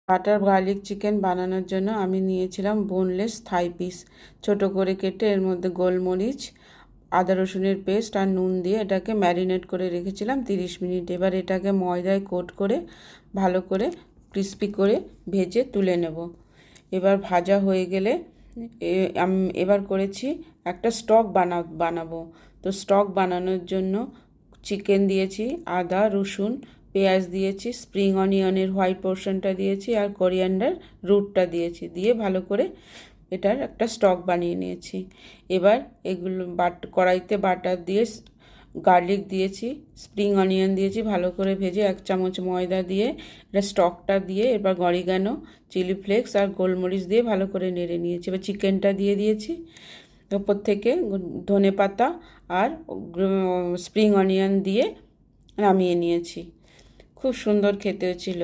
Butter garlic chicken বানানোর জন্য আমি নিয়েছিলাম বোনলেস থাই পিস, ছোট করে কেটে এর মধ্যে গোলমরিচ, আদা রসুনের পেস্ট আর নুন দিয়ে এটাকে ম্যারিনেট করে রেখেছিলাম 30 মিনিট। এবার এটাকে ময়দায় কোট করে ভালো করে ক্রিস্পি করে ভেজে তুলে নেব। এবার ভাজা হয়ে গেলে এবার করেছি একটা স্টক বানাবো। তো স্টক বানানোর জন্য চিকেন দিয়েছি, আদা রসুন পেঁয়াজ দিয়েছি, স্প্রিং অনিয়নের হোয়াইট পোর্শনটা দিয়েছি আর কোরিয়ান্ডার রুটটা দিয়েছি, দিয়ে ভালো করে এটার একটা স্টক বানিয়ে নিয়েছি। এবার এগুলো কড়াইতে বাটার দিয়ে গার্লিক দিয়েছি, স্প্রিং অনিয়ন দিয়েছি, ভালো করে ভেজে 1 চামচ ময়দা দিয়ে এটা স্টকটা দিয়ে এবার অরিগানো, চিলি ফ্লেক্স আর গোলমরিচ দিয়ে ভালো করে নেড়ে নিয়েছি। এবার চিকেনটা দিয়ে দিয়েছি, ওপর থেকে ধনে পাতা আর স্প্রিং অনিয়ন দিয়ে নামিয়ে নিয়েছি। খুব সুন্দর খেতে ছিল।